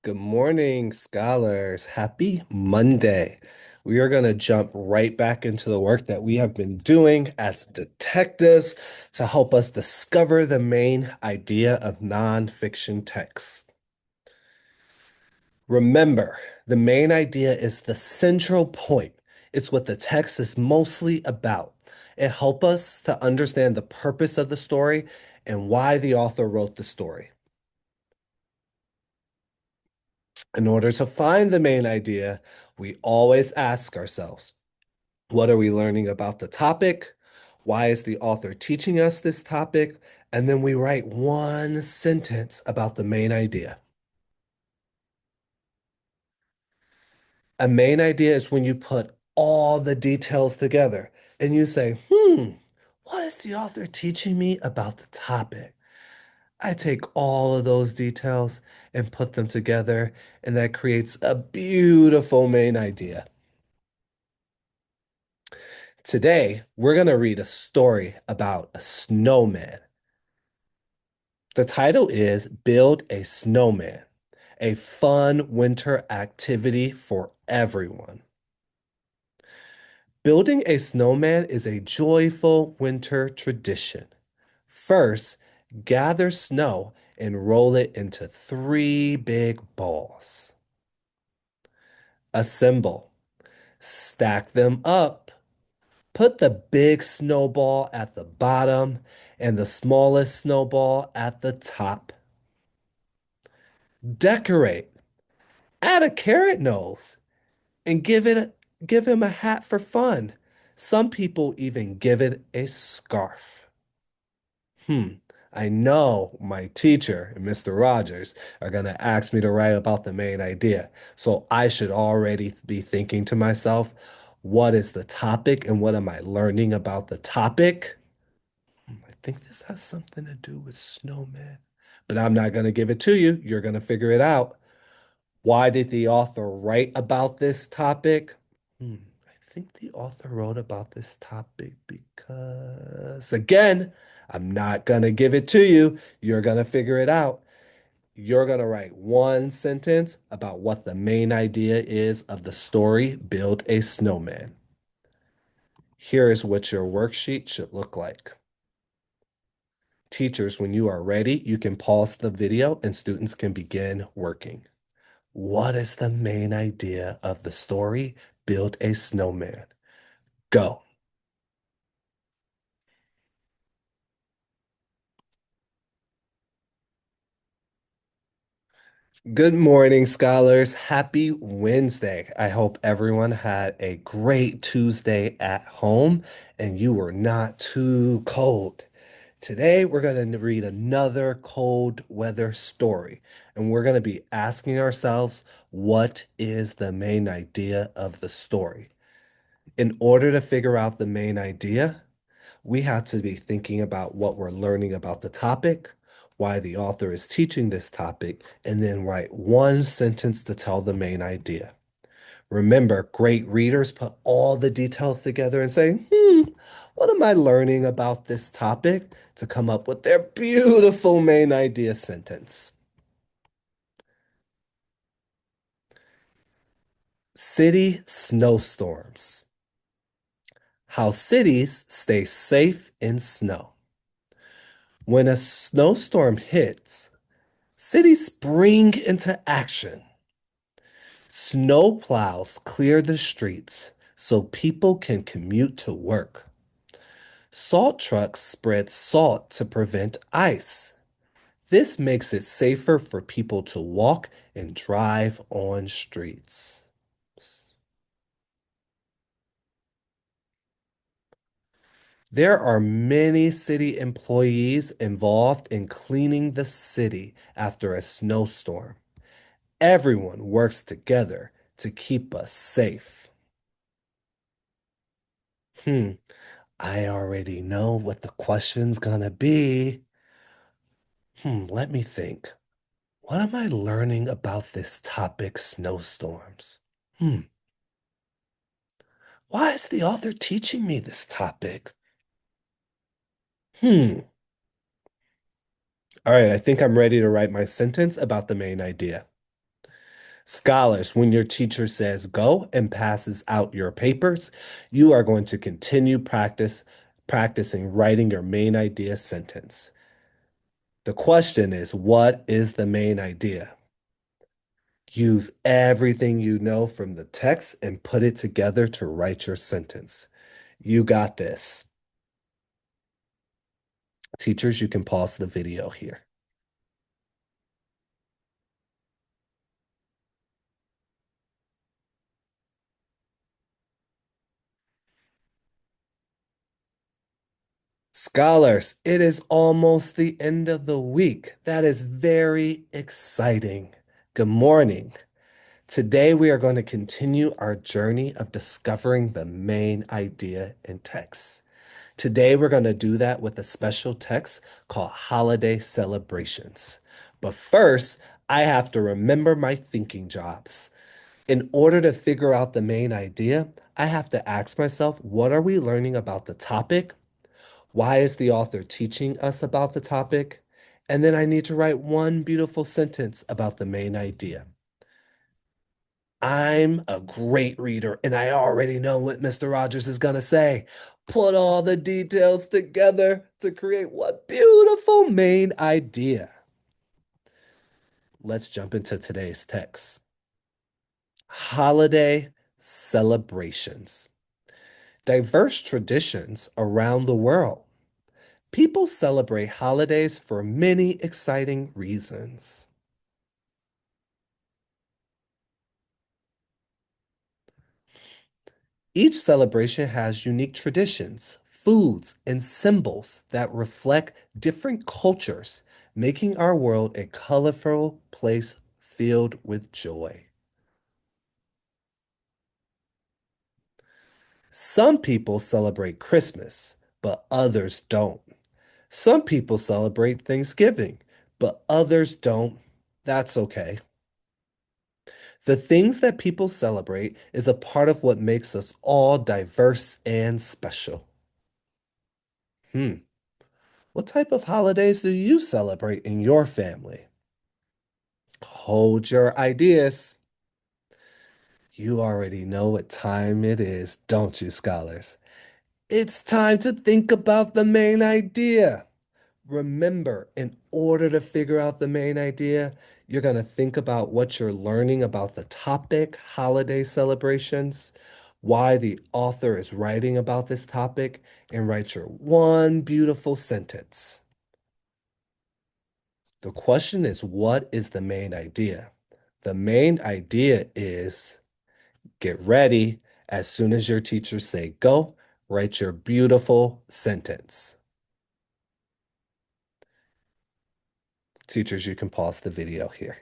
Good morning, scholars. Happy Monday. We are going to jump right back into the work that we have been doing as detectives to help us discover the main idea of nonfiction texts. Remember, the main idea is the central point. It's what the text is mostly about. It helps us to understand the purpose of the story and why the author wrote the story. In order to find the main idea, we always ask ourselves, what are we learning about the topic? Why is the author teaching us this topic? And then we write one sentence about the main idea. A main idea is when you put all the details together and you say, what is the author teaching me about the topic? I take all of those details and put them together, and that creates a beautiful main idea. Today, we're going to read a story about a snowman. The title is Build a Snowman, a fun winter activity for everyone. Building a snowman is a joyful winter tradition. First, gather snow and roll it into three big balls. Assemble, stack them up. Put the big snowball at the bottom and the smallest snowball at the top. Decorate. Add a carrot nose and give him a hat for fun. Some people even give it a scarf. Hmm. I know my teacher and Mr. Rogers are going to ask me to write about the main idea. So I should already be thinking to myself, what is the topic and what am I learning about the topic? I think this has something to do with snowmen, but I'm not going to give it to you. You're going to figure it out. Why did the author write about this topic? I think the author wrote about this topic because, again, I'm not going to give it to you. You're going to figure it out. You're going to write one sentence about what the main idea is of the story, Build a Snowman. Here is what your worksheet should look like. Teachers, when you are ready, you can pause the video and students can begin working. What is the main idea of the story? Build a snowman. Go. Good morning, scholars. Happy Wednesday. I hope everyone had a great Tuesday at home and you were not too cold. Today, we're going to read another cold weather story, and we're going to be asking ourselves, what is the main idea of the story? In order to figure out the main idea, we have to be thinking about what we're learning about the topic, why the author is teaching this topic, and then write one sentence to tell the main idea. Remember, great readers put all the details together and say, what am I learning about this topic to come up with their beautiful main idea sentence? City snowstorms. How cities stay safe in snow. When a snowstorm hits, cities spring into action. Snow plows clear the streets so people can commute to work. Salt trucks spread salt to prevent ice. This makes it safer for people to walk and drive on streets. There are many city employees involved in cleaning the city after a snowstorm. Everyone works together to keep us safe. Hmm, I already know what the question's gonna be. Let me think. What am I learning about this topic, snowstorms? Hmm, why is the author teaching me this topic? Hmm, all right, I think I'm ready to write my sentence about the main idea. Scholars, when your teacher says go and passes out your papers, you are going to continue practicing writing your main idea sentence. The question is, what is the main idea? Use everything you know from the text and put it together to write your sentence. You got this. Teachers, you can pause the video here. Scholars, it is almost the end of the week. That is very exciting. Good morning. Today, we are going to continue our journey of discovering the main idea in text. Today, we're going to do that with a special text called Holiday Celebrations. But first, I have to remember my thinking jobs. In order to figure out the main idea, I have to ask myself, what are we learning about the topic? Why is the author teaching us about the topic? And then I need to write one beautiful sentence about the main idea. I'm a great reader and I already know what Mr. Rogers is going to say. Put all the details together to create one beautiful main idea. Let's jump into today's text. Holiday celebrations. Diverse traditions around the world. People celebrate holidays for many exciting reasons. Each celebration has unique traditions, foods, and symbols that reflect different cultures, making our world a colorful place filled with joy. Some people celebrate Christmas, but others don't. Some people celebrate Thanksgiving, but others don't. That's okay. The things that people celebrate is a part of what makes us all diverse and special. Hmm. What type of holidays do you celebrate in your family? Hold your ideas. You already know what time it is, don't you, scholars? It's time to think about the main idea. Remember, in order to figure out the main idea, you're going to think about what you're learning about the topic, holiday celebrations, why the author is writing about this topic, and write your one beautiful sentence. The question is, what is the main idea? The main idea is get ready. As soon as your teachers say go, write your beautiful sentence. Teachers, you can pause the video here.